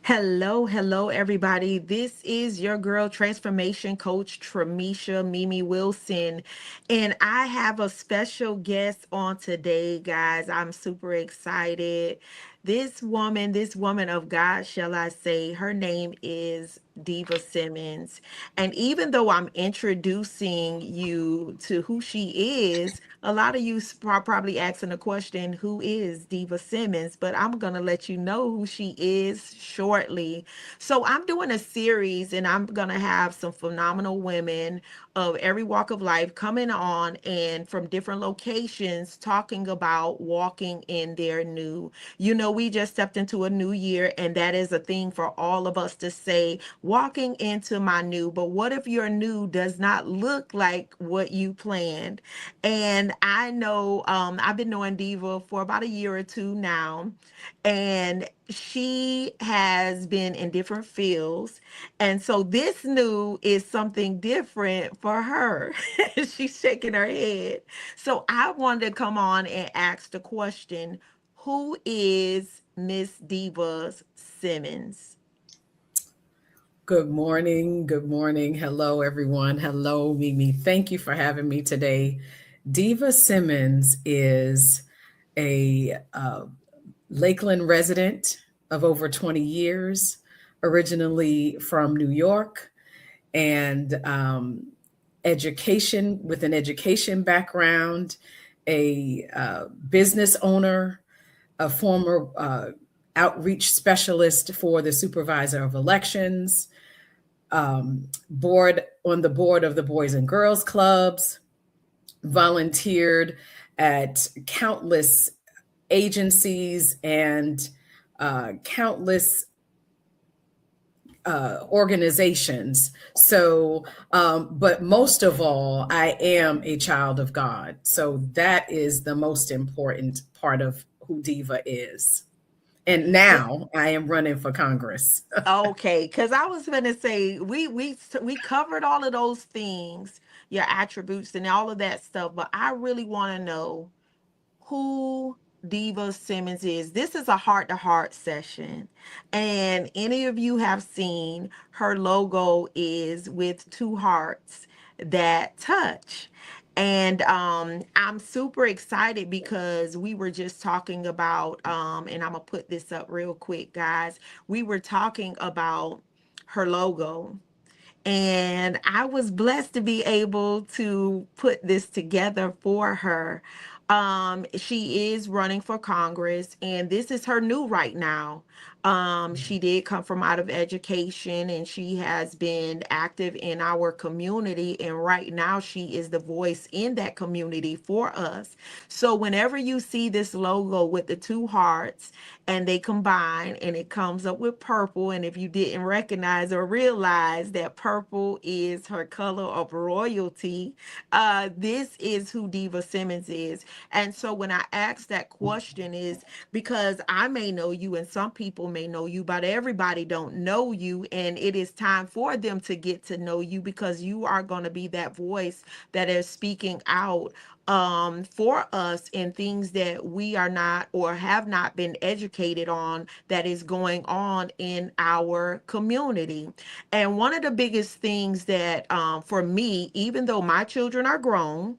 Hello, everybody. This is your girl, transformation coach, Tramisha Mimi Wilson. And I have a special guest on today, guys. I'm super excited. This woman of God, shall I say, her name is Deva Simmons. And even though I'm introducing you to who she is, a lot of you probably asking the question, who is Deva Simmons? But I'm going to let you know who she is shortly. So I'm doing a series and I'm going to have some phenomenal women of every walk of life coming on and from different locations talking about walking in their new. We just stepped into a new year, and that is a thing for all of us to say, walking into my new. But what if your new does not look like what you planned? And I know I've been knowing Diva for about a year or two now, and she has been in different fields. And so this new is something different for her. She's shaking her head. So I wanted to come on and ask the question, who is Miss Diva Simmons? Good morning. Good morning. Hello, everyone. Hello, Mimi. Thank you for having me today. Deva Simmons is a Lakeland resident of over 20 years, originally from New York, and education with an education background, a business owner, a former outreach specialist for the supervisor of elections, board on the board of the Boys and Girls Clubs, volunteered at countless agencies and countless organizations. But most of all, I am a child of God. So that is the most important part of who Diva is. And now I am running for Congress. Okay, because I was gonna say we covered all of those things, your attributes and all of that stuff, but I really want to know who Diva Simmons is. This is a heart to heart session. And any of you have seen her logo is with two hearts that touch. And I'm super excited because we were just talking about, and I'm going to put this up real quick, guys. We were talking about her logo, and I was blessed to be able to put this together for her. She is running for Congress, and this is her new right now. She did come from out of education, and she has been active in our community. And right now, she is the voice in that community for us. So, whenever you see this logo with the two hearts and they combine and it comes up with purple, and if you didn't recognize or realize that purple is her color of royalty, this is who Diva Simmons is. And so when I ask that question is because I may know you and some people may know you, but everybody don't know you, and it is time for them to get to know you because you are going to be that voice that is speaking out for us in things that we are not or have not been educated on that is going on in our community. And one of the biggest things that for me, even though my children are grown,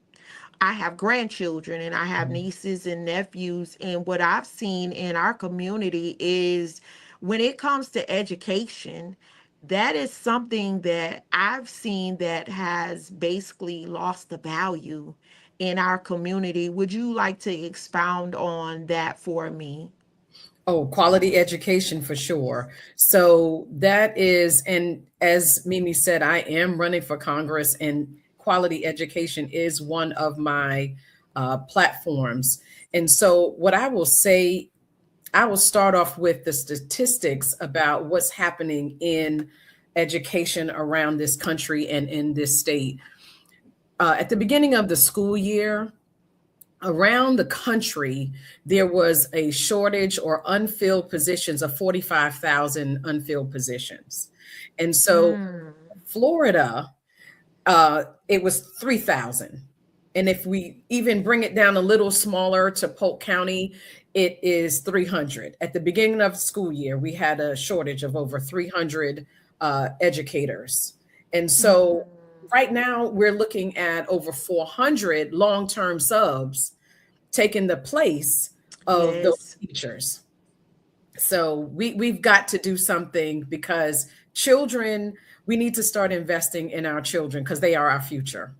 I have grandchildren and I have nieces and nephews. And what I've seen in our community is when it comes to education, that is something that I've seen that has basically lost the value in our community. Would you like to expound on that for me? Oh, quality education for sure. So that is, and as Mimi said, I am running for Congress, and quality education is one of my platforms. And so, what I will say, I will start off with the statistics about what's happening in education around this country and in this state. At the beginning of the school year, around the country, there was a shortage or unfilled positions of 45,000 unfilled positions. And so Mm. Florida, it was 3,000. And if we even bring it down a little smaller to Polk County, it is 300. At the beginning of the school year, we had a shortage of over 300 educators. And so Mm, right now, we're looking at over 400 long term subs taking the place of those yes. teachers. So we've got to do something because children, we need to start investing in our children because they are our future.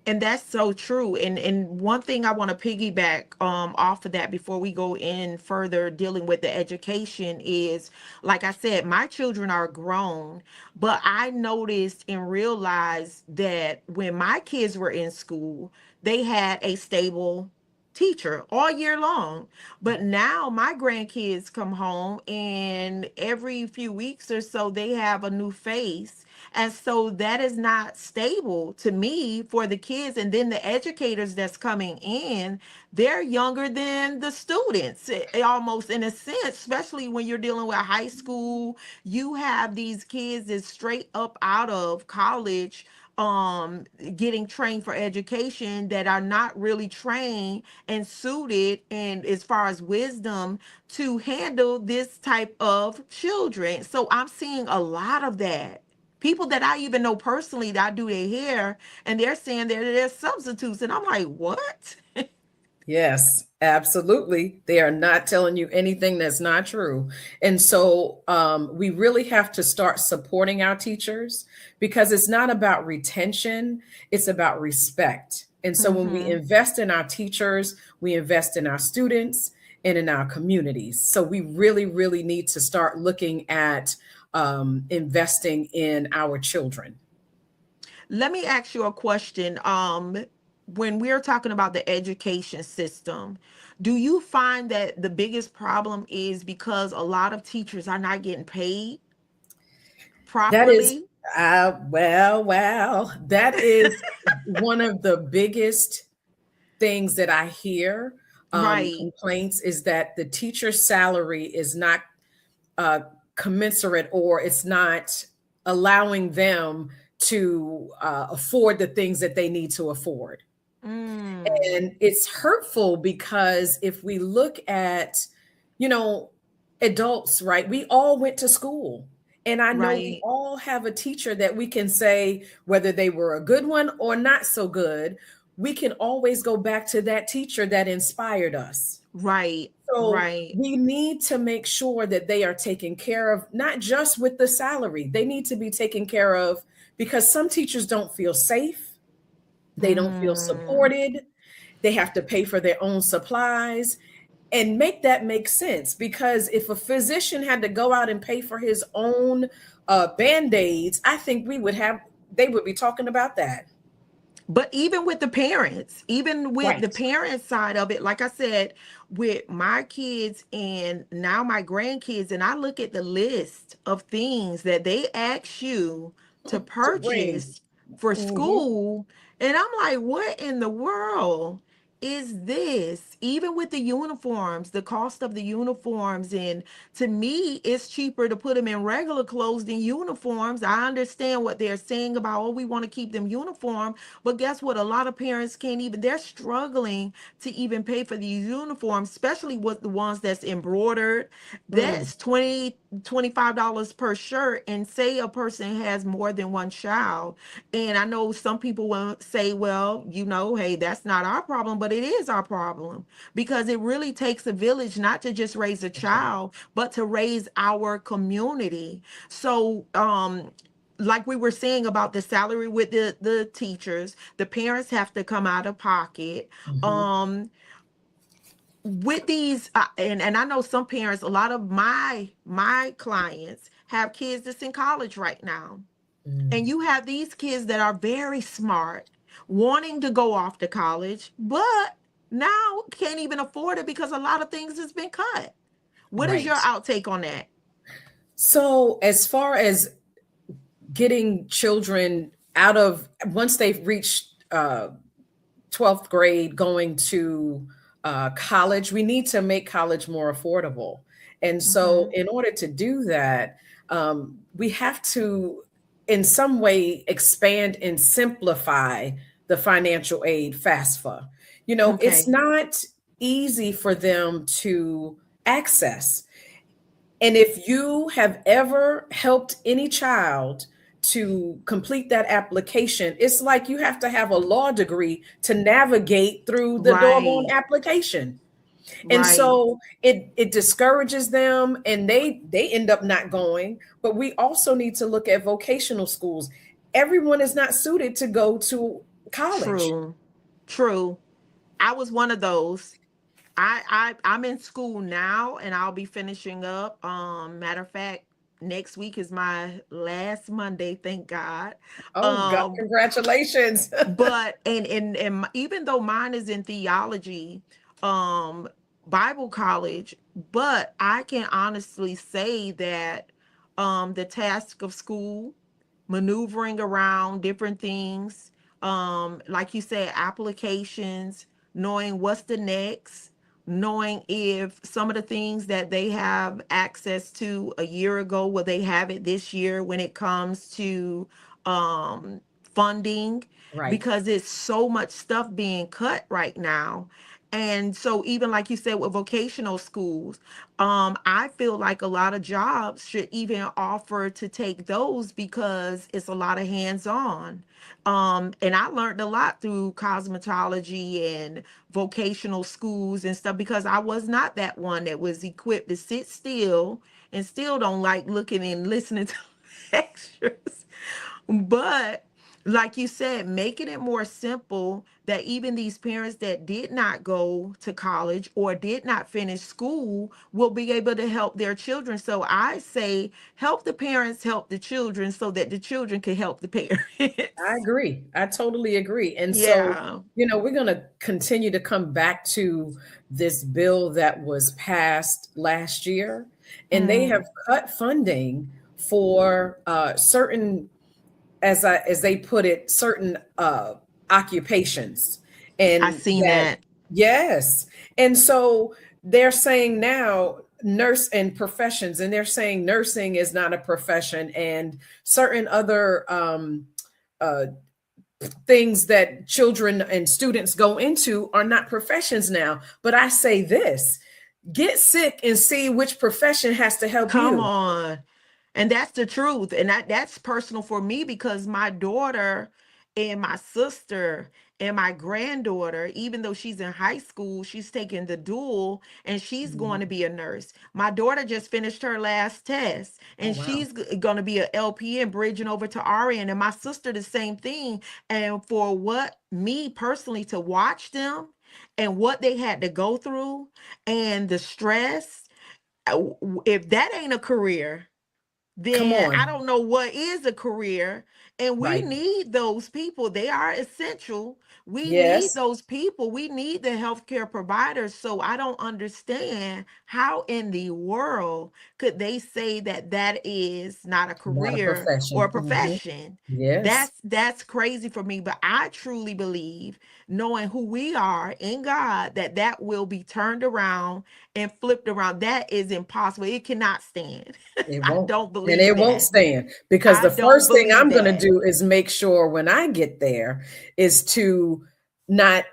And that's so true. And one thing I want to piggyback off of that before we go in further dealing with the education is, like I said, my children are grown, but I noticed and realized that when my kids were in school, they had a stable teacher all year long. But now my grandkids come home and every few weeks or so they have a new face. And so that is not stable to me for the kids. And then the educators that's coming in, they're younger than the students, almost in a sense, especially when you're dealing with high school. You have these kids that's straight up out of college, um getting trained for education, that are not really trained and suited, and as far as wisdom, to handle this type of children. So I'm seeing a lot of that. People that I even know personally that I do their hair, and they're saying they're substitutes, and I'm like, what? Yes, absolutely. They are not telling you anything that's not true. And so we really have to start supporting our teachers because it's not about retention, it's about respect. And so when we Mm-hmm. invest in our teachers, we invest in our students and in our communities. So we really, really need to start looking at investing in our children. Let me ask you a question. When we're talking about the education system, do you find that the biggest problem is because a lot of teachers are not getting paid That is, properly? that is one of the biggest things that I hear, Right, complaints is that the teacher's salary is not uh, commensurate or it's not allowing them to afford the things that they need to afford. mm, And it's hurtful because if we look at, you know, adults, right? We all went to school. And I know we right, all have a teacher that we can say, whether they were a good one or not so good, we can always go back to that teacher that inspired us. right, So right. we need to make sure that they are taken care of, not just with the salary, they need to be taken care of because some teachers don't feel safe, they don't feel Mm. supported, they have to pay for their own supplies and make that make sense because if a physician had to go out and pay for his own band-aids, I think they would be talking about that. But even with the parents, even with the Right. parent side of it, like I said, with my kids and now my grandkids, and I look at the list of things that they ask you to To bring. purchase for Mhm. school, and I'm like, what in the world is this? Even with the uniforms, the cost of the uniforms, and to me, it's cheaper to put them in regular clothes than uniforms. I understand what they're saying about, oh, we want to keep them uniform, but guess what? A lot of parents can't even, they're struggling to even pay for these uniforms, especially with the ones that's embroidered. Mm. That's 20, $25 per shirt. And say a person has more than one child. And I know some people will say, well, hey, that's not our problem, but it is our problem because it really takes a village not to just raise a That's right. child, but to raise our community. So, like we were saying about the salary with the teachers, the parents have to come out of pocket. Mhm. um with these and I know some parents, a lot of my clients have kids that's in college right now, and Mm. you have these kids that are very smart, wanting to go off to college, but now can't even afford it because a lot of things has been cut. What is your Right. outtake on that? So, as far as getting children out of once they've reached 12th grade going to college, we need to make college more affordable. And so, Mm-hmm. in order to do that, we have to, in some way, expand and simplify the financial aid, FAFSA. It's Okay. not easy for them to access. And if you have ever helped any child to complete that application, it's like you have to have a law degree to navigate through the doggone Right. application. And Right. so it discourages them, and they end up not going. But we also need to look at vocational schools. Everyone is not suited to go to college. True. True. I was one of those. I'm in school now and I'll be finishing up. Matter of fact, next week is my last Monday, thank God. Oh God, Um congratulations. but even though mine is in theology, um Bible college, but I can honestly say that the task of school, maneuvering around different things, like you said, applications, knowing what's the next, knowing if some of the things that they have access to a year ago, will they have it this year when it comes to funding, Right. because it's so much stuff being cut right now. And so even like you said with vocational schools, I feel like a lot of jobs should even offer to take those because it's a lot of hands-on. And I learned a lot through cosmetology and vocational schools and stuff because I was not that one that was equipped to sit still and still don't like looking and listening to lectures. But like you said, making it more simple that even these parents that did not go to college or did not finish school will be able to help their children. So I say help the parents help the children so that the children can help the I parents. agree. I totally agree. And so, Yeah. we're going to continue to come back to this bill that was passed last year, and they have Mm, cut funding for certain, as they put it, certain occupations. I And seen that, that. yes. And so they're saying now nurse and professions, and they're saying nursing is not a profession, and certain other uh, things that children and students go into are not professions now. But I say this: get sick and see which profession has to help Come you. on. And that's the truth. And that's personal for me because my daughter and my sister and my granddaughter, even though she's in high school, she's taking the dual and she's going to Mhm. be a nurse. My daughter just finished her last test Oh, and wow. she's going to be a LPN bridging over to RN. And my sister, the same thing. And for what me personally to watch them and what they had to go through and the stress, if that ain't a career, Come then I on. don't know what is a career. And we Right. need those people. They are essential. We need Yes. those people. We need the healthcare providers. So I don't understand how in the world could they say that that is not a Not a career or a profession. Mhm. profession. Yes. That's crazy for me, but I truly believe, knowing who we are in God, that that will be turned around and flipped around. That is impossible. It cannot stand. It I won't. don't And believe it won't that. stand, because I the don't first thing believe I'm going to that. do is make sure when I get there is to not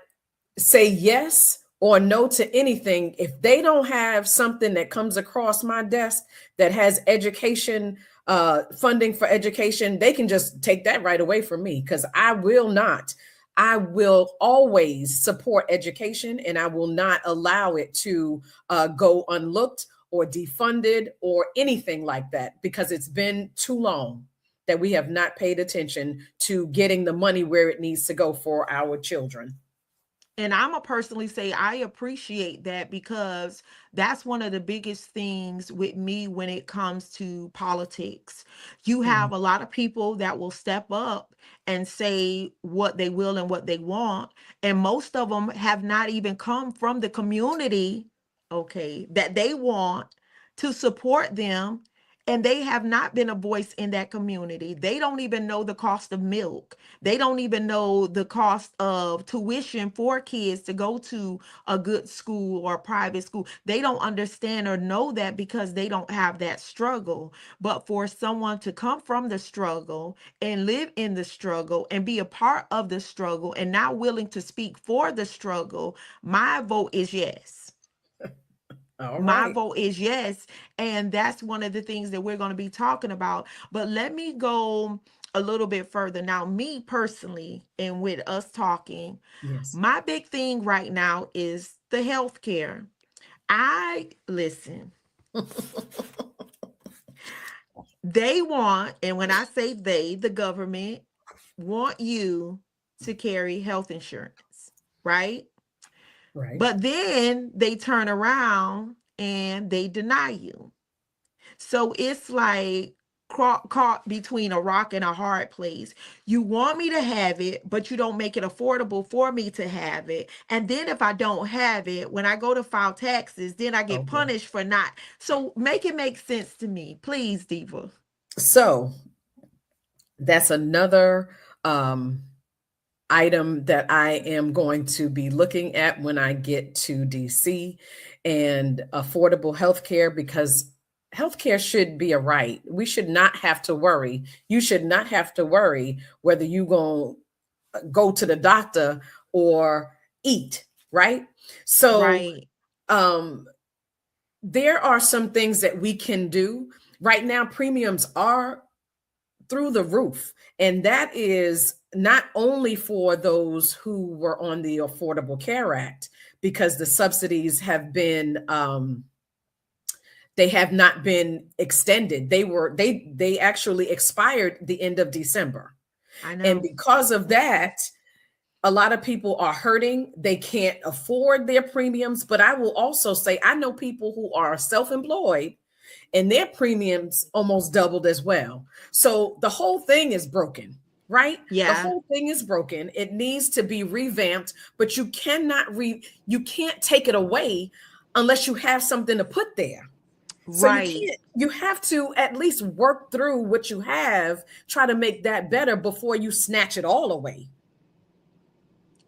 say yes or no to anything if they don't have something that comes across my desk that has education, funding for education. They can just take that right away from me, because I will always support education, and I will not allow it to go unlooked or defunded or anything like that, because it's been too long that we have not paid attention to getting the money where it needs to go for our children. And I'm a personally say I appreciate that because that's one of the biggest things with me when it comes to politics. You Mm. have a lot of people that will step up and say what they will and what they want. And most of them have not even come from the community, okay, that they want to support them. and they have not been a voice in that community. They don't even know the cost of milk. They don't even know the cost of tuition for kids to go to a good school or a private school. They don't understand or know that because they don't have that struggle. But for someone to come from the struggle and live in the struggle and be a part of the struggle and now willing to speak for the struggle, my vote is yes. All My right. vote is yes. And that's one of the things that we're going to be talking about. But let me go a little bit further. Now, me personally, and with us talking, Yes. my big thing right now is the healthcare. I listen, they want, and when I say they, the government want you to carry health insurance, right? Right. But then they turn around and they deny you. So it's like caught between a rock and a hard place. You want me to have it, but you don't make it affordable for me to have it. And then if I don't have it, when I go to file taxes, then I Oh get boy. punished for not. So make it make sense to me, please, Diva. So that's another um, item that I am going to be looking at when I get to DC, and affordable healthcare, because healthcare should be a right. We should not have to worry. You should not have to worry whether you going to go to the doctor or eat, right? So Right. um there are some things that we can do. Right now premiums are through the roof. And that is not only for those who were on the Affordable Care Act, because the subsidies have been they have not been extended. They actually expired the end of December. I And know. because of that, a lot of people are hurting. They can't afford their premiums. But I will also say, I know people who are self-employed and their premiums almost doubled as well. So the whole thing is broken, right? The Yeah. whole thing is broken. It needs to be revamped, but you can't take it away unless you have something to put there. So Right. you have to at least work through what you have, try to make that better before you snatch it all away.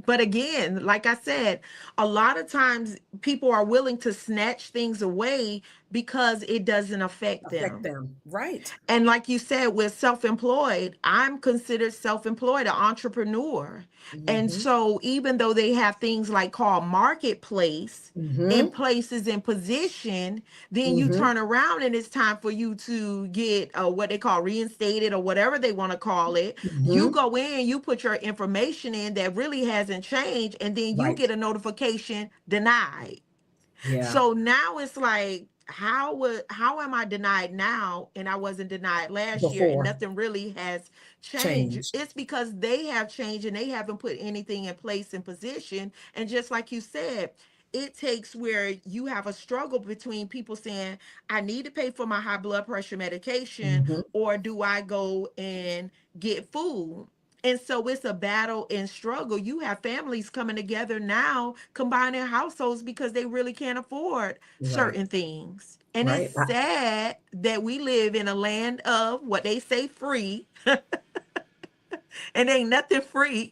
But again, like I said, a lot of times people are willing to snatch things away because it doesn't affect Affect them. them. Right. And like you said, with self-employed, I'm considered self-employed, an entrepreneur. And Hmm. so even though they have things like called marketplace and Hmm. places in position, then you Hmm. turn around and it's time for you to get what they call reinstated or whatever they want to call it. You Hmm. go in, you put your information in that really hasn't changed, and then you Right. get a notification denied. Yeah. So now it's like, how am I denied now and I wasn't denied last year and Before nothing really has changed? changed. It's because they have changed and they haven't put anything in place in position. And just like you said, it takes where you have a struggle between people saying, I need to pay for my high blood pressure medication, Hmm. or do I go and get food? And so it's a battle and struggle. You have families coming together now, combining households because they really can't afford Right. certain things. And it's Right. sad that we live in a land of what they say free, and ain't nothing free.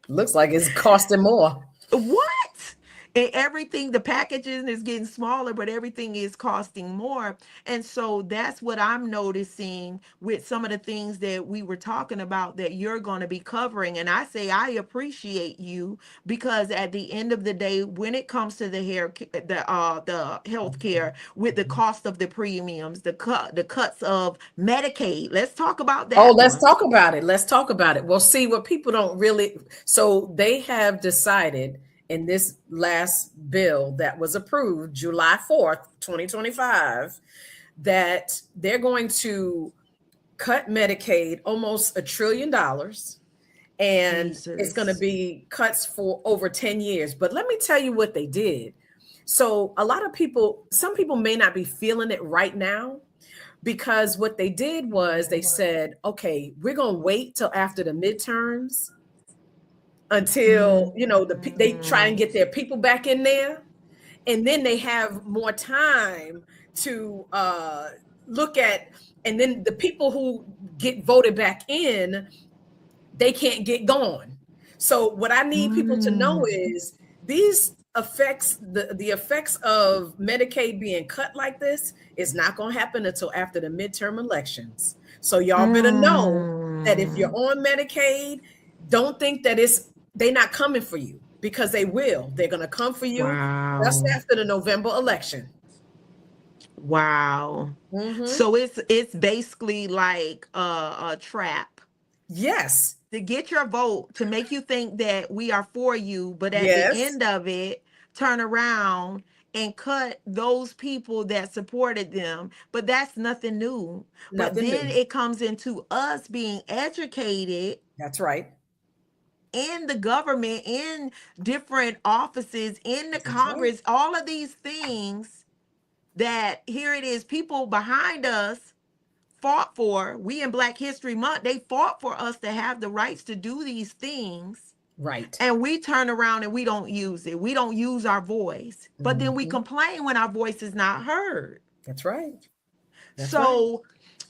Looks like it's costing more. What? And everything, the packaging is getting smaller, but everything is costing more. And so that's what I'm noticing with some of the things that we were talking about that you're going to be covering. And I say I appreciate you because at the end of the day, when it comes to the healthcare, with the cost of the premiums, the cuts of Medicaid, let's talk about Oh, that let's one. talk about it. Let's talk about it. Well, see what people don't really. So they have decided in this last bill that was approved July 4th, 2025, that they're going to cut Medicaid almost $1 trillion, and it's going to Jesus. be cuts for over 10 years. But let me tell you what they did. So a lot of people, some people may not be feeling it right now, because what they did was they said, okay, we're going to wait till after the midterms until, they try and Mm. get their people back in there. and then they have more time to look at, and then the people who get voted back in, they can't get gone. So what I need people to know Mm, is these effects, the effects of Medicaid being cut like this is not going to happen until after the midterm elections. So y'all better know that if you're mm. on Medicaid, don't think that they're not coming for you, because they will. They're going to come for you just Wow. after the November election. Wow. Hmm. So it's basically like a trap Yes. to get your vote to make you think that we are for you, but at the Yes. end of it, turn around and cut those people that supported them. But that's nothing new. But Nothing then new. it comes into us being educated That's right. in the government, in different offices, in the That's right. Congress, all of these things that here it is, people behind us fought for. We in Black History Month, they fought for us to have the rights to do these things. Right. And we turn around and we don't use it. We don't use our voice. But then we Hmm. complain when our voice is not heard. That's right. That's right. So,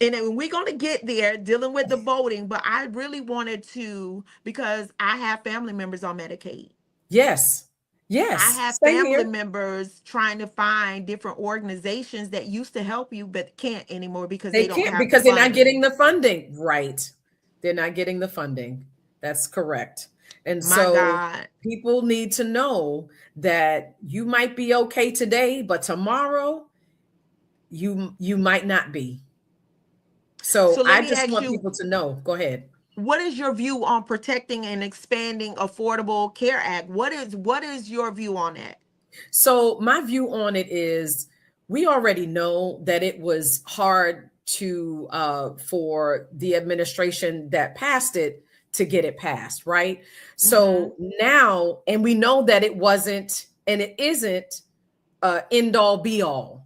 and then we're going to get there dealing with the voting. But I really wanted to, because I have family members on Medicaid. Yes. I Yes. have Same family here. members trying to find different organizations that used to help you, but can't anymore because They they don't can't have the because they're not getting funding. the funding. Right. They're not getting the funding. That's correct. And My so God. people need to know that you might be okay today, but tomorrow you might not be. So So let I me just ask want you, people to know. Go ahead. what is your view on protecting and expanding Affordable Care Act? What is your view on that? So my view on it is we already know that it was hard to for the administration that passed it to get it passed, right? Mm-hmm. So now, and we know that it wasn't and it isn't end all be all.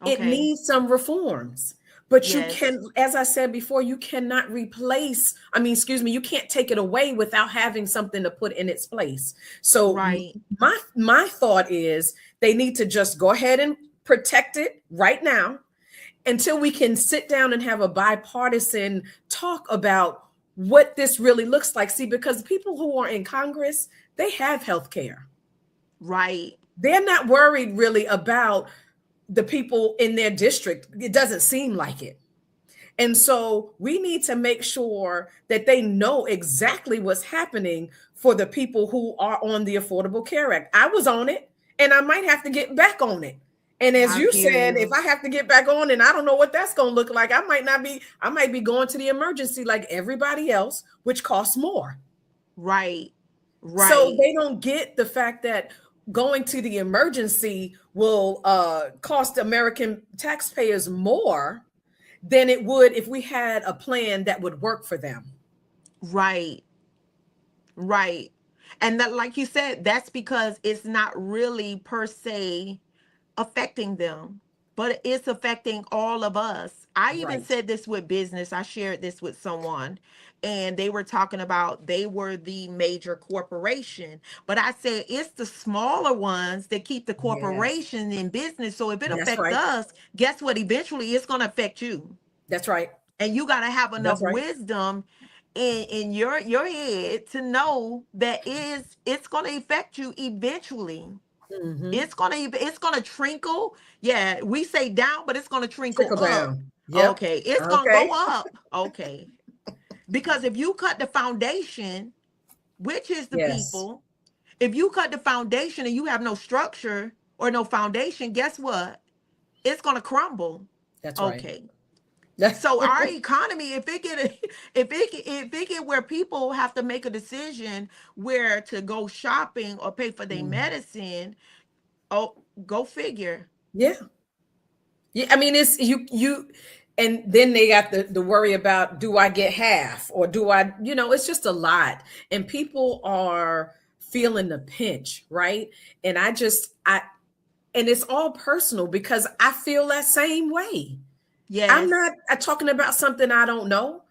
It Okay. needs some reforms. But you Yes. can, as I said before, you cannot replace, I mean, excuse me, you can't take it away without having something to put in its place. So Right. my thought is they need to just go ahead and protect it right now until we can sit down and have a bipartisan talk about what this really looks like. See, because people who are in Congress, they have health care. Right. They're not worried really about the people in their district. It doesn't seem like it. And so we need to make sure that they know exactly what's happening for the people who are on the Affordable Care Act. I was on it and I might have to get back on it. And as I you hear said, if you. I have to get back on and I don't know what that's going to look like, I might be going to the emergency like everybody else, which costs more. Right. So Right. they don't get the fact that going to the emergency will cost American taxpayers more than it would if we had a plan that would work for them. Right. Right. And that, like you said, that's because it's not really per se affecting them, but it's affecting all of us. I even Right. said this with business. I shared this with someone, and they were talking about they were the major corporation. But I said it's the smaller ones that keep the Yes. corporation in business. So if it That's affects right. us, guess what? Eventually it's going to affect you. That's right. And you got to have enough That's right. wisdom in your head to know that it's going to affect you eventually. Hmm. It's gonna trickle. Yeah, we say down, but it's gonna trickle Trickle up. down. Yep. Okay, it's gonna go Okay. up. Okay, because if you cut the foundation, which is the Yes. people, if you cut the foundation and you have no structure or no foundation, guess what? It's gonna crumble. That's right. Okay. So our economy, if it get if it get where people have to make a decision where to go shopping or pay for their Mm. medicine, oh, go figure. Yeah. Yeah. I mean, it's and then they got the worry about, do I get half or do I, it's just a lot. And people are feeling the pinch, right? And and it's all personal because I feel that same way. I'm Yes. not talking about something I don't know.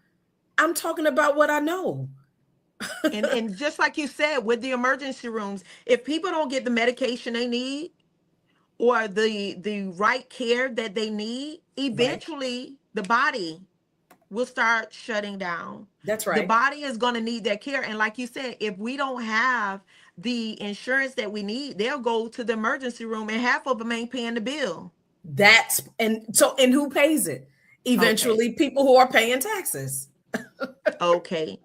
I'm talking about what I know. And just like you said with the emergency rooms, if people don't get the medication they need, or the right care that they need, Right. eventually the body will start shutting down. That's The right. body is going to need that care. And like you said, if we don't have the insurance that we need, they'll go to the emergency room and half of them ain't paying the bill. That's and who pays it? Okay. Eventually, people who are paying taxes. Okay.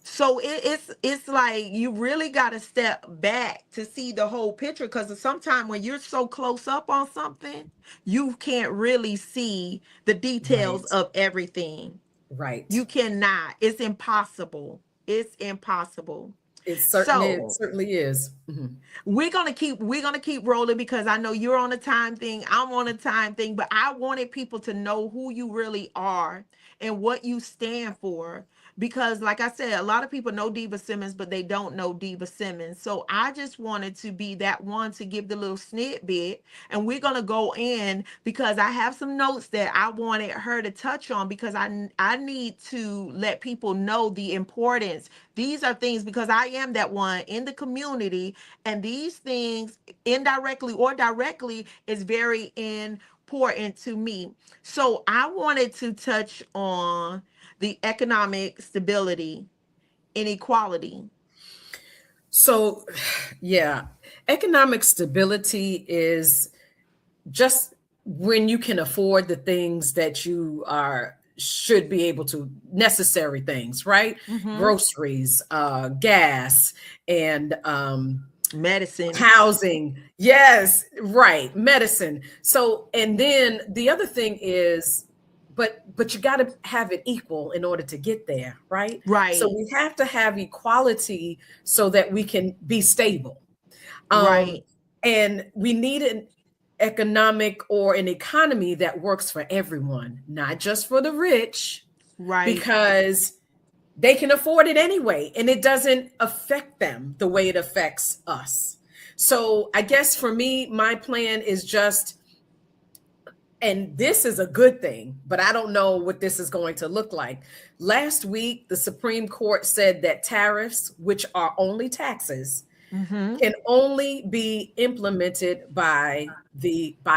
So it's like you really got to step back to see the whole picture, because sometimes when you're so close up on something, you can't really see the details Right. of everything. Right. You cannot. It's impossible. It's impossible. It So certainly is. Mhm. we're gonna keep rolling, because I know you're on a time thing, I'm on a time thing, but I wanted people to know who you really are and what you stand for. Because like I said, a lot of people know Diva Simmons, but they don't know Diva Simmons. So I just wanted to be that one to give the little snippet. And we're gonna go in, because I have some notes that I wanted her to touch on, because I need to let people know the importance. These are things, because I am that one in the community, and these things, indirectly or directly, is very important to me. So I wanted to touch on the economic stability, inequality. So, yeah, economic stability is just when you can afford the things that you are should be able to, necessary things, right? Mm-hmm. Groceries, gas, and Medicines. housing. Yes, right. Medicine. So, and then the other thing is, but you got to have it equal in order to get there, right? So Right. we have to have equality so that we can be stable. Um, Right. and we need an economic or an economy that works for everyone, not just for the rich, Right. because they can afford it anyway, and it doesn't affect them the way it affects us. So I guess for me, my plan is just, and this is a good thing, but I don't know what this is going to look like. Last week, the Supreme Court said that tariffs, which are only taxes, Mm-hmm. can only be implemented by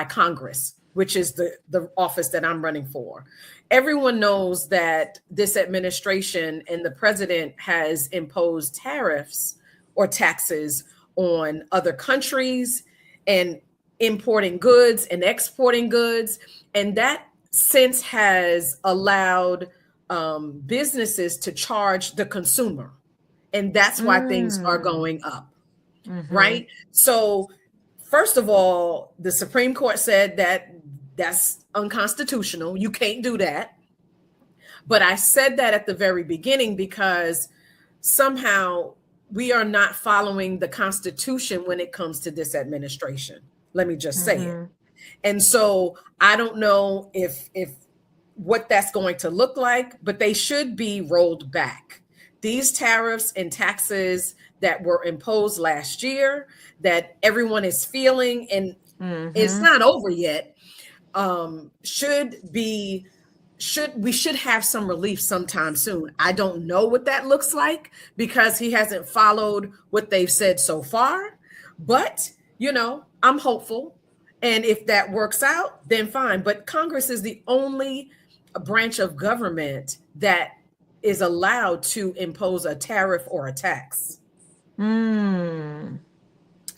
Congress, which is the office that I'm running for. Everyone knows that this administration and the president has imposed tariffs or taxes on other countries and importing goods and exporting goods, and that since has allowed businesses to charge the consumer, and that's why things are Mm. going up, Mm-hmm. right? So, first of all, the Supreme Court said that that's unconstitutional. You can't do that. But I said that at the very beginning because somehow we are not following the Constitution when it comes to this administration. Let me just say it. Mm-hmm. And so I don't know if what that's going to look like, but they should be rolled back. These tariffs and taxes that were imposed last year, that everyone is feeling, and it's Mm-hmm. not over yet, should be should have some relief sometime soon. I don't know what that looks like because he hasn't followed what they've said so far, but I'm hopeful. And if that works out, then fine. But Congress is the only branch of government that is allowed to impose a tariff or a tax. Mm.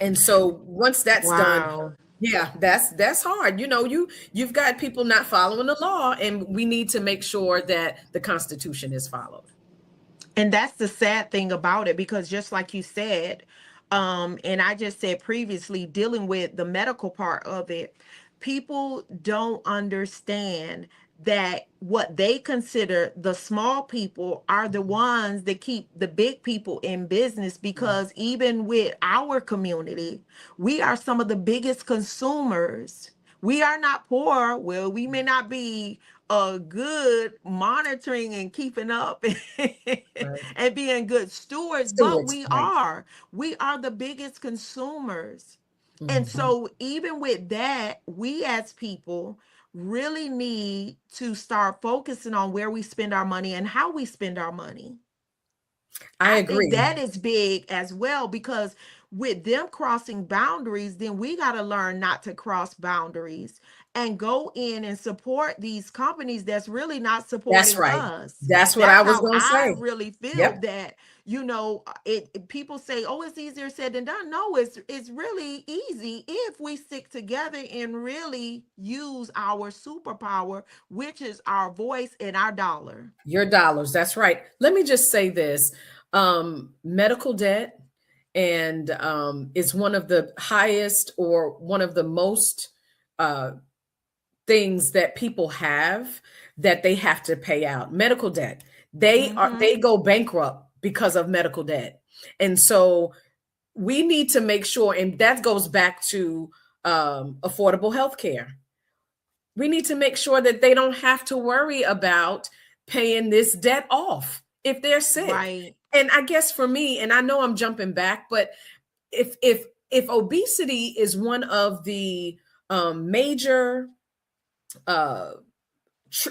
And so once that's done, Wow. yeah, that's hard. You've got people not following the law, and we need to make sure that the Constitution is followed. And that's the sad thing about it, because just like you said, and I just said previously, dealing with the medical part of it, people don't understand that what they consider the small people are the ones that keep the big people in business. Right. Because even with our community, we are some of the biggest consumers. We are not poor. Well, we may not be good monitoring and keeping up Right. and being good stewards, but Stewards, right. we are the biggest consumers. And Mhm. so even with that, we as people really need to start focusing on where we spend our money and how we spend our money. I I think agree. that is big as well, because with them crossing boundaries, then we got to learn not to cross boundaries and go in and support these companies that's really not That's supporting right. us. That's what I That's was how going to I say. really feel Yep. that, people say, oh, it's easier said than done. No, it's really easy if we stick together and really use our superpower, which is our voice and our dollar. Your dollars. That's right. Let me just say this. Medical debt and is one of the highest or one of the most uh, things that people have that they have to pay out. Medical debt. Mm-hmm. They go bankrupt because of medical debt. And so we need to make sure, and that goes back to affordable health care. We need to make sure that they don't have to worry about paying this debt off if they're sick. Right. And I guess for me, and I know I'm jumping back, but if obesity is one of the major uh,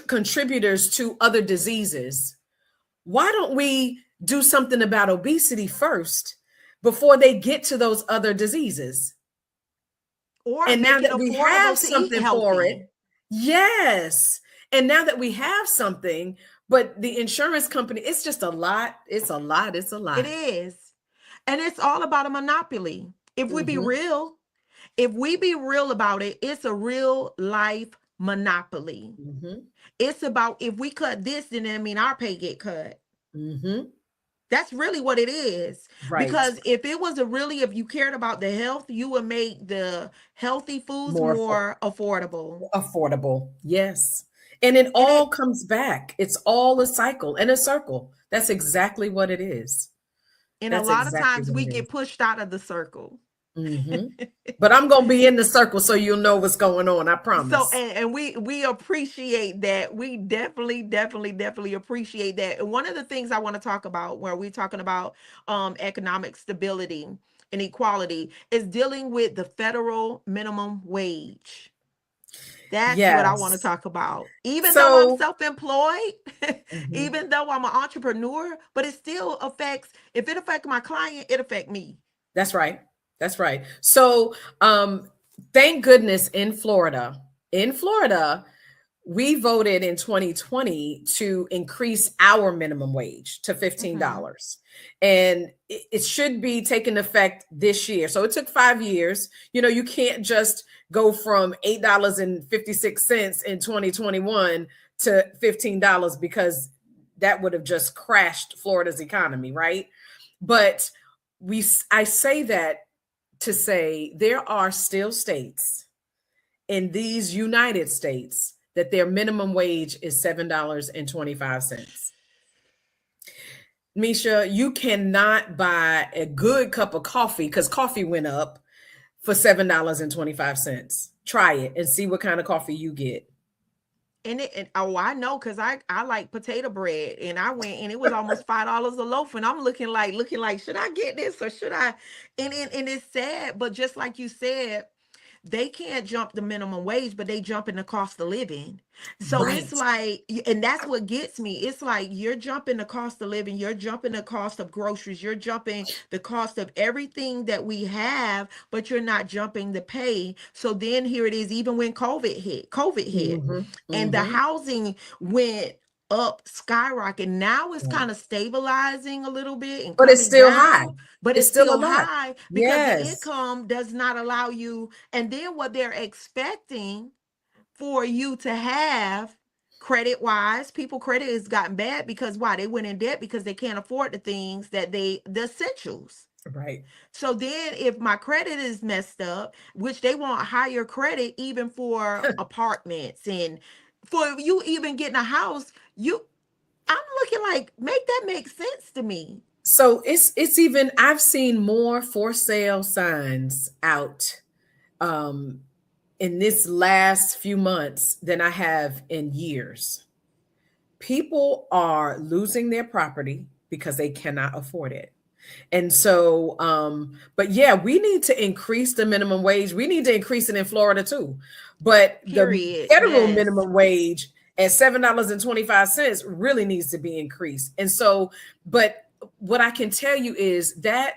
contributors to other diseases, why don't we do something about obesity first before they get to those other diseases? Or And now make it that we have affordable to eat something for healthy. it, yes. And now that we have something, but the insurance company, it's just a lot. It's a lot. It's a It lot. is. And it's all about a monopoly. If we be Hmm. real, if we be real about it, it's a real life monopoly. Hmm. It's about if we cut this, then I mean our pay get cut. Hmm. That's really what it is. Right. Because if it was a really, if you cared about the health, you would make the healthy foods More more affordable. affordable. Yes. And it And all comes back. It's all a cycle and a circle. That's exactly what it is. a That's lot of exactly times what we it is. get pushed out of the circle. Hmm. But I'm going to be in the circle so you'll know what's going on. I So promise. and we appreciate that. We definitely appreciate that. And one of the things I want to talk about where we're talking about economic stability and equality is dealing with the federal minimum wage. That's what I want to Yes. talk about. Even though I'm So, self-employed, mhm. even though I'm an entrepreneur, but it still affects, if it affects my client, it affects me. That's right. That's right. So, thank goodness in Florida, we voted in 2020 to increase our minimum wage to Hmm. $15. And it should be taking effect this year. So it took 5 years. You know, you can't just go from $8.56 in 2021 to $15 because that would have just crashed Florida's economy, right? But I say that to say there are still states in these United States that their minimum wage is $7.25. Misha, you cannot buy a good cup of coffee because coffee went up for $7.25. Try it and see what kind of coffee you get. And oh, I know because I like potato bread, and I went and it was almost $5 a loaf, and I'm looking like should I get this or should I? And it's sad, but just like you said, they can't jump the minimum wage, but they jump in the cost of living. So it's Right. like, and that's what gets me. It's like you're jumping the cost of living, you're jumping the cost of groceries, you're jumping the cost of everything that we have, but you're not jumping the pay. So then here it is, even when COVID hit, Hmm. and the Hmm. housing went up skyrocket. Now it's kind of stabilizing a little bit and But it's coming still high. down, but It's it's still a still lot. high because the Yes. income does not allow you. And then what they're expecting for you to have credit wise, people credit has gotten bad because why? They went in debt because they can't afford the things that the essentials. Right. So then if my credit is messed up, which they want higher credit even for apartments and for you even getting a house, I'm looking like make that make sense to me. So it's even I've seen more for sale signs out um in this last few months than I have in years. People are losing their property because they cannot afford it. And so, but yeah, we need to increase the minimum wage. We need to increase it in Florida too. But the Period. federal Yes. minimum wage at $7.25 really needs to be increased. And so, but what I can tell you is that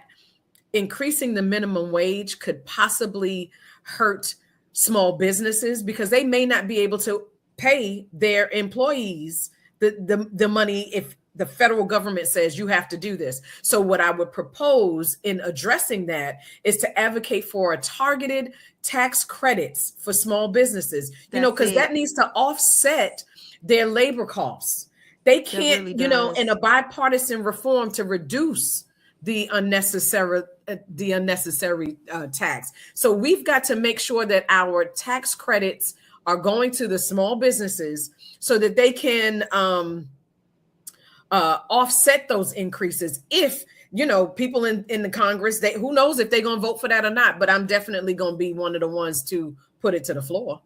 increasing the minimum wage could possibly hurt small businesses because they may not be able to pay their employees the money if the federal government says you have to do this. So what I would propose in addressing that is to advocate for a targeted tax credits for small businesses, That's because that it. needs to offset their labor costs. They That can't, really in a does. bipartisan reform to reduce the unnecessary tax. So we've got to make sure that our tax credits are going to the small businesses so that they can offset those increases. If people in the Congress, they, who knows if they're going to vote for that or not, but I'm definitely going to be one of the ones to put it to the floor.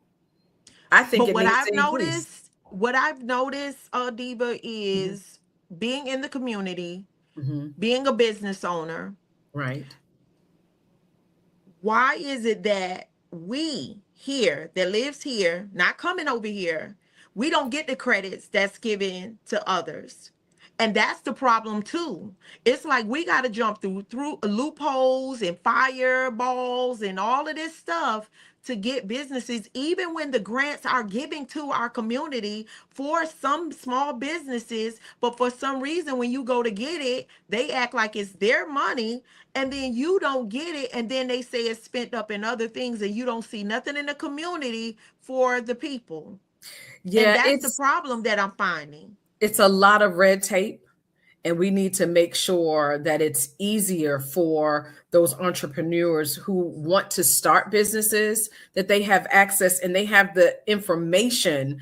I think But it needs to increase. what I've noticed, Diva, Mhm. is being in the community, Mhm. being a business owner. Right. Why is it that we here that lives here, not coming over here, we don't get the credits that's given to others? And that's the problem too. It's like we got to jump through loopholes and fireballs and all of this stuff to get businesses, even when the grants are giving to our community for some small businesses. But for some reason, when you go to get it, they act like it's their money, and then you don't get it. And then they say it's spent up in other things, and you don't see nothing in the community for the people. And Yeah, that's the it's problem that I'm finding. it's a lot of red tape, and we need to make sure that it's easier for those entrepreneurs who want to start businesses, that they have access and they have the information.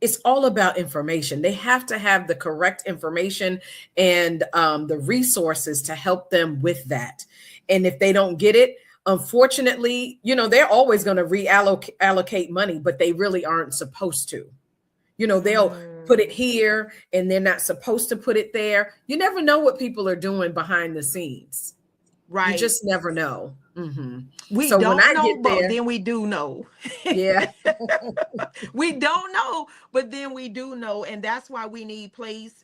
It's all about information. They have to have the correct information and the resources to help them with that. And if they don't get it, unfortunately, they're always going to reallocate money, but they really aren't supposed to. They'll put it Mm, here and they're not supposed to put it there. You never know what people are doing behind the scenes. You right. just never know. We So when don't I know, get but there, then we do know. yeah, We don't know, but then we do know. And that's why we need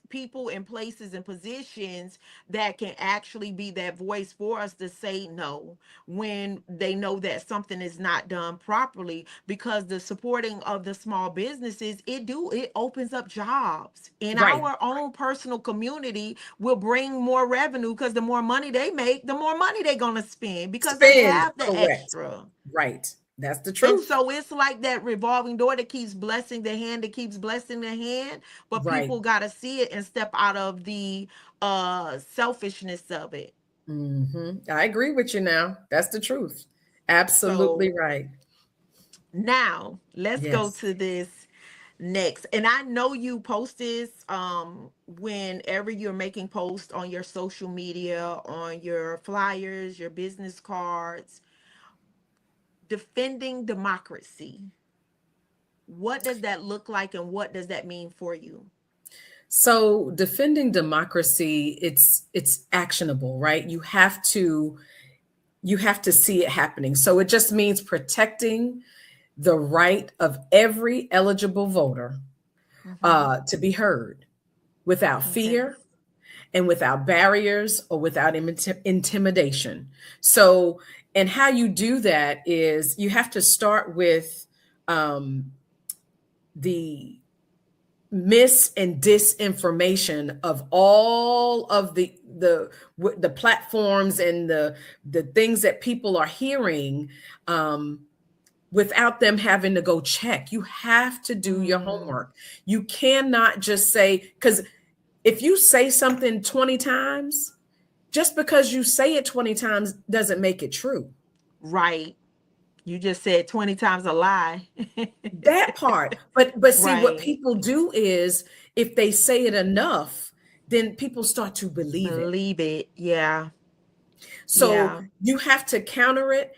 people in places and positions that can actually be that voice for us to say no when they know that something is not done properly. Because the supporting of the small businesses, it opens up jobs in right. our own personal community, will bring more revenue, because the more money they make, the more money they're gonna spend because they Spend, have the correct. extra. Right. That's the And truth. so it's like that revolving door that keeps blessing the hand, that keeps blessing the hand. But Right. people got to see it and step out of the selfishness of it. I agree with you now. That's the truth. Absolutely So right. now let's go Yes. to this next. And I know you post this whenever you're making posts on your social media, on your flyers, your business cards. Defending democracy. What does that look like, and what does that mean for you? So defending democracy, it's actionable, right? You have to see it happening. So it just means protecting the right of every eligible voter Mm-hmm. to be heard without Okay. fear and without barriers or without intimidation. So, and how you do that is you have to start with um, the mis and disinformation of all of the platforms and the things that people are hearing, um, without them having to go check. You have to do your Mm, homework. You cannot just say, because if you say something 20 times, just because you say it 20 times doesn't make it true. right. You just said 20 times a lie. That part. But see, what Right. people do is if they say it enough, then people start to believe it. Believe it. Yeah. So Yeah. you have to counter it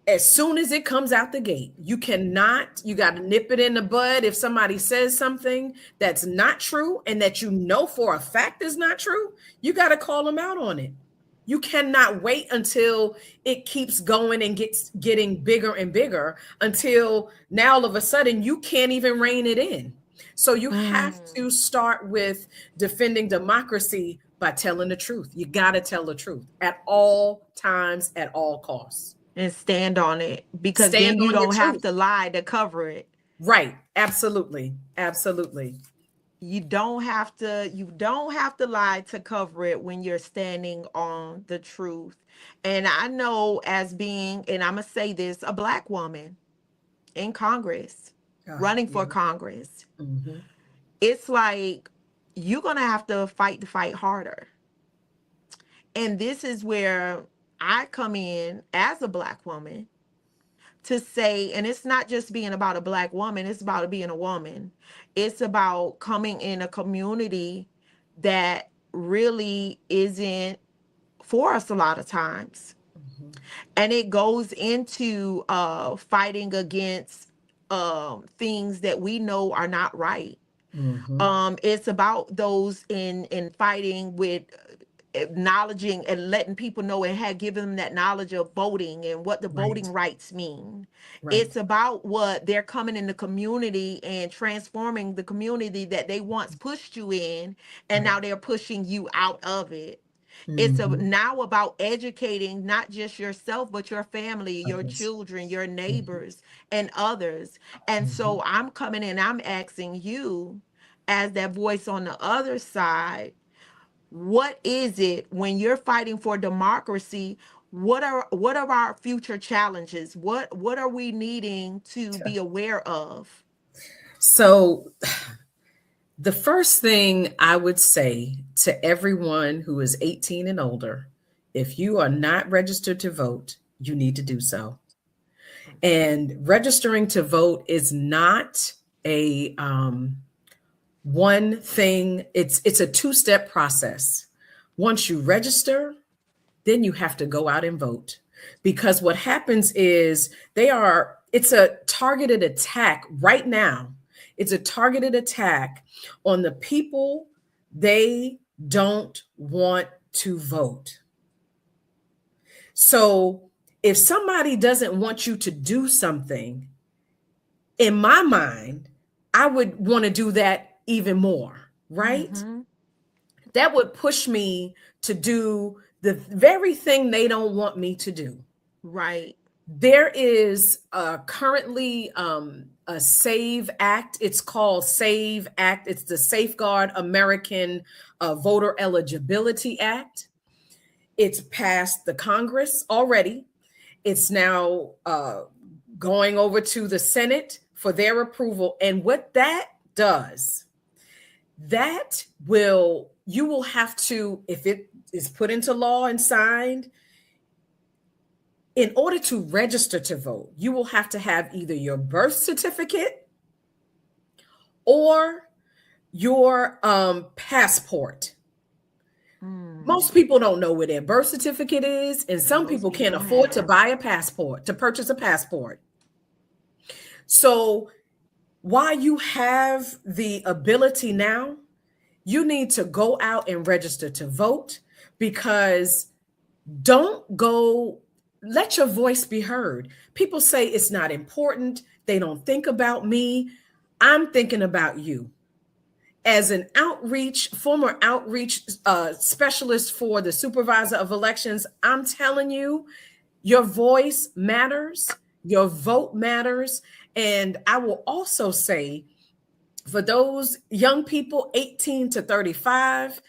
as soon as it comes out the gate. You got to nip it in the bud. If somebody says something that's not true and that you know for a fact is not true, you got to call them out on it. You cannot wait until it keeps going and getting bigger and bigger until now all of a sudden you can't even rein it in. So you have Mm, to start with defending democracy by telling the truth. You got to tell the truth at all times, at all costs. And stand on it, because Stand then you on your don't have truth. to lie to cover it. Right. Absolutely. Absolutely. You don't have to lie to cover it when you're standing on the truth. And I know, as being, and I'm going to say this, a black woman in Congress, running for Yeah. Congress, Hmm. it's like you're going to have to fight the fight harder. And this is where I come in as a black woman to say, and it's not just being about a black woman, it's about being a woman. It's about coming in a community that really isn't for us a lot of times. Hmm. And it goes into fighting against things that we know are not right. Hmm. It's about those in fighting with acknowledging and letting people know, and had given them that knowledge of voting and what the Right. voting rights mean. Right. It's about what they're coming in the community and transforming the community that they once pushed you in, and Right. now they're pushing you out of it. Hmm. Now about educating not just yourself, but your family, your Others. children, your Hmm. neighbors, and others. And Hmm. so I'm coming in, I'm asking you, as that voice on the other side, what is it when you're fighting for democracy? What are our future challenges? What are we needing to be aware of? So, the first thing I would say to everyone who is 18 and older, if you are not registered to vote, you need to do so. Okay. And registering to vote is not a one thing. It's a two-step process. Once you register, then you have to go out and vote, because what happens is it's a targeted attack right now. It's a targeted attack on the people they don't want to vote. So if somebody doesn't want you to do something, in my mind, I would want to do that even more, right? Mm-hmm. That would push me to do the very thing they don't want me to do. Right. There is currently a SAVE Act. It's called SAVE Act. It's the Safeguard American Voter Eligibility Act. It's passed the Congress already. It's now going over to the Senate for their approval. And what that does, that will, you will have to, if it is put into law and signed, in order to register to vote, you will have to have either your birth certificate or your passport. Mm. Most people don't know where their birth certificate is, and some Most people people can't don't afford to have. buy a passport, to purchase a passport. So while you have the ability now, you need to go out and register to vote, because don't go, let your voice be heard. People say it's not important. They don't think about me. I'm thinking about you. As an former outreach specialist for the supervisor of elections, I'm telling you, your voice matters, your vote matters. And I will also say, for those young people 18 to 35,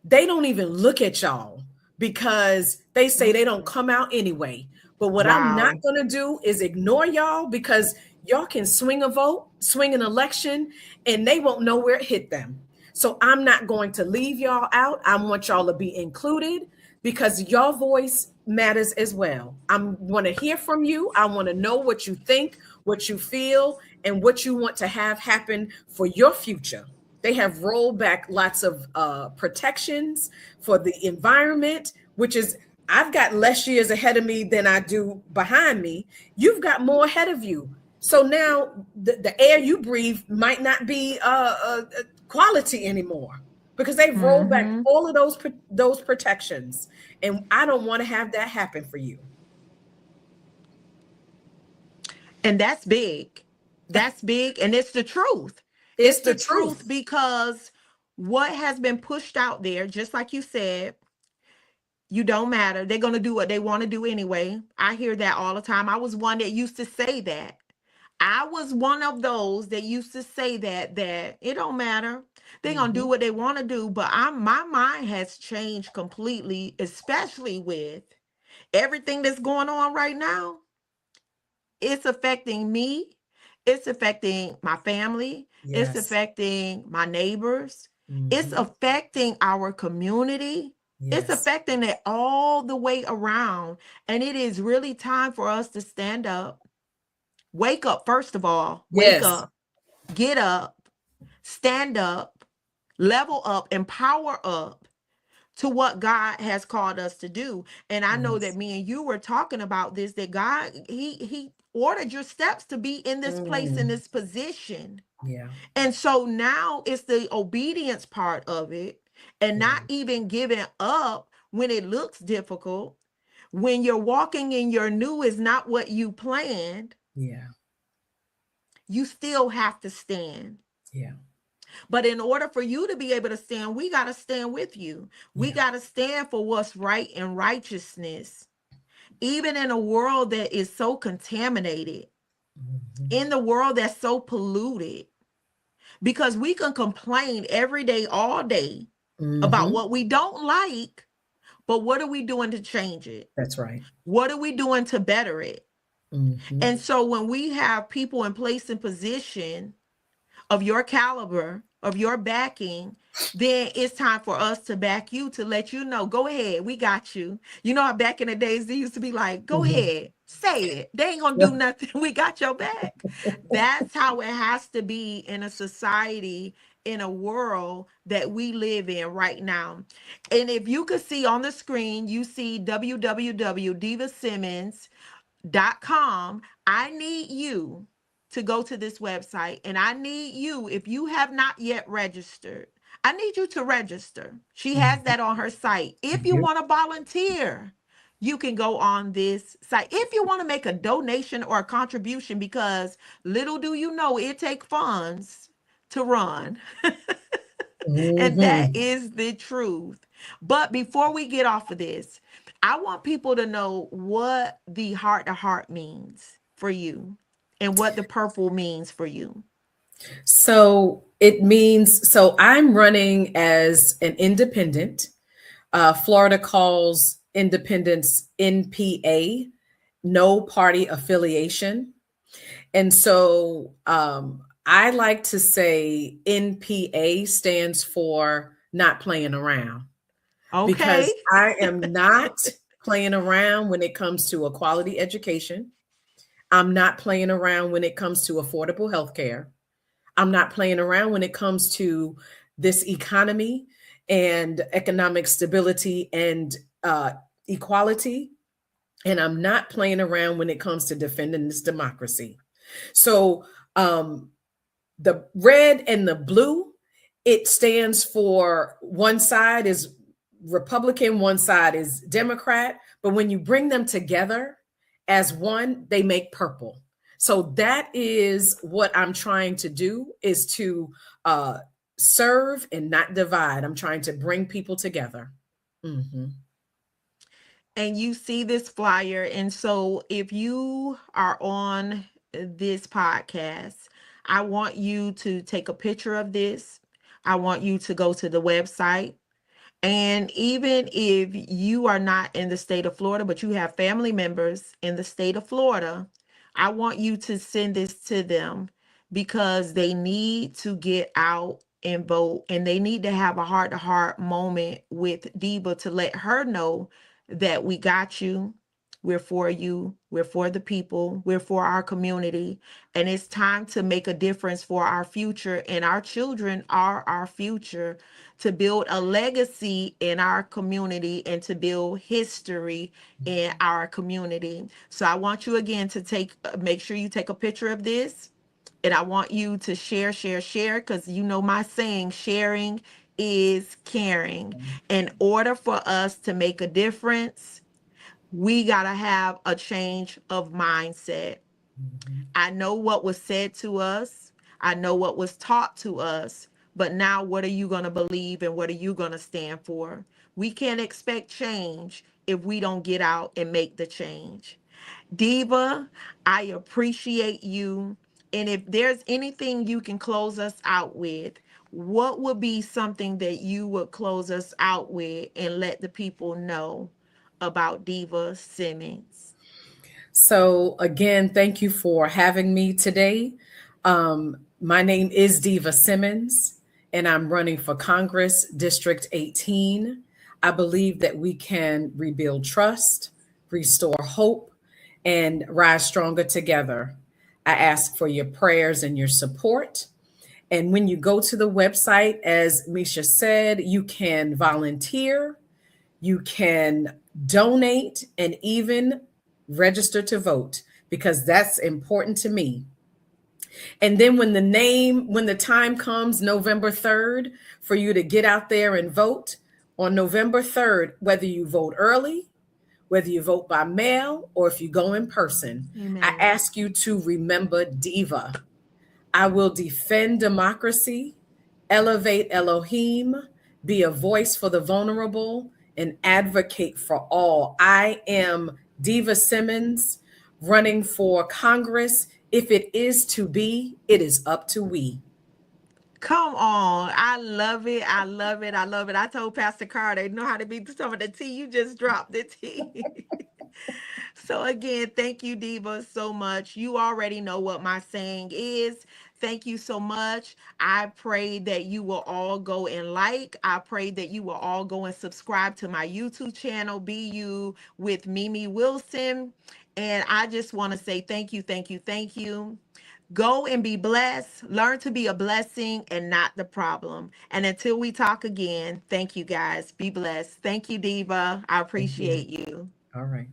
they don't even look at y'all because they say they don't Mm. come out anyway. But what I'm not Wow. going to do is ignore y'all, because y'all can swing a vote, swing an election, and they won't know where it hit them. So I'm not going to leave y'all out. I want y'all to be included, because your voice matters as well. I want to hear from you. I want to know what you think, what you feel, and what you want to have happen for your future. They have rolled back lots of protections for the environment, which is, I've got less years ahead of me than I do behind me. You've got more ahead of you. So now the air you breathe might not be quality anymore, because they've rolled back Mm-hmm. all of those protections, and I don't want to have that happen for you. And that's big. That's big, and it's the truth. It's It's the the truth, truth. because what has been pushed out there, just like you said, you don't matter. They're going to do what they want to do anyway. I hear that all the time. I was one that used to say that. I was one of those that used to say that it don't matter. They're going to do Mhm. what they want to do, but my mind has changed completely, especially with everything that's going on right now. It's affecting me. It's affecting my family. It's Yes. affecting my neighbors. It's Mhm. affecting our community. It's Yes. affecting it all the way around. And it is really time for us to stand up. Wake up, first of all. Wake Yes. up, get up, stand up, level up, empower up to what God has called us to do. And I know that Yes. me and you were talking about this, that God, he ordered your steps to be in this place, in Mm. this position. Yeah. And so now it's the obedience part of it, and Yeah. not even giving up when it looks difficult. When you're walking in your new is not what you planned, Yeah. you still have to stand. Yeah. But in order for you to be able to stand, we got to stand with you. We Yeah. got to stand for what's right and righteousness, even in a world that is so contaminated, Mhm. in the world that's so polluted, because we can complain every day, all day about Mhm. what we don't like, but what are we doing to change it? That's right. What are we doing to better it? Mhm. And so when we have people in place and position of your caliber, of your backing, then it's time for us to back you, to let you know, go ahead, we got you. You know how back in the days they used to be like, go Mhm. ahead, say it. They ain't gonna Yeah. do nothing. We got your back. That's how it has to be in a society, in a world that we live in right now. And if you could see on the screen, you see www.devasimmons.com. I need you to go to this website, and I need you, if you have not yet registered, I need you to register. She has Mhm. that on her site. I If you do. want to volunteer, you can go on this site. If you want to make a donation or a contribution, because little do you know, it take funds to run. And that Mhm. is the truth. But before we get off of this, I want people to know what the heart to heart means for you and what the purple means for you. So it means, so I'm running as an independent. Florida calls independence NPA, no party affiliation. And so I like to say NPA stands for not playing around, Okay. because I am not playing around when it comes to a quality education. I'm not playing around when it comes to affordable health care. I'm not playing around when it comes to this economy and economic stability and equality. And I'm not playing around when it comes to defending this democracy. So um, the red and the blue, it stands for, one side is Republican, one side is Democrat, but when you bring them together as one, they make purple. So that is what I'm trying to do, is to uh, serve and not divide. I'm trying to bring people together. Hmm. And you see this flyer. And so if you are on this podcast, I want you to take a picture of this. I want you to go to the website. And even if you are not in the state of Florida, but you have family members in the state of Florida, I want you to send this to them, because they need to get out and vote, and they need to have a heart to heart moment with Deva to let her know that we got you. We're for you. We're for the people. We're for our community. And it's time to make a difference for our future. And our children are our future, to build a legacy in our community and to build history in our community. So I want you again to make sure you take a picture of this, and I want you to share, share, share, because you know my saying, sharing is caring. In order for us to make a difference, we got to have a change of mindset. Hmm. I know what was said to us. I know what was taught to us, but now what are you going to believe and what are you going to stand for? We can't expect change if we don't get out and make the change. Diva, I appreciate you. And if there's anything you can close us out with, what would be something that you would close us out with and let the people know about Diva Simmons? So, again, thank you for having me today. My name is Deva Simmons, and I'm running for Congress, District 18. I believe that we can rebuild trust, restore hope, and rise stronger together. I ask for your prayers and your support. And when you go to the website, as Misha said, you can volunteer, you can donate, and even register to vote because that's important to me. And then when the time comes, November 3rd, for you to get out there and vote on November 3rd, whether you vote early, whether you vote by mail, or if you go in person, I Amen. ask you to remember Diva. I will defend democracy, elevate Elohim, be a voice for the vulnerable, and advocate for all. I am Diva Simmons running for Congress. If it is to be, it is up to we. Come on. I love it. I love it. I love it. I told Pastor Carter, know how to be some of the tea. You just dropped the tea. So again, thank you, Diva, so much. You already know what my saying is. Thank you so much. I pray that you will all go and like. I pray that you will all go and subscribe to my YouTube channel, Be You with Mimi Wilson. And I just want to say thank you, thank you, thank you. Go and be blessed. Learn to be a blessing and not the problem. And until we talk again, thank you guys. Be blessed. Thank you, Diva. I Thank you. appreciate you. All right.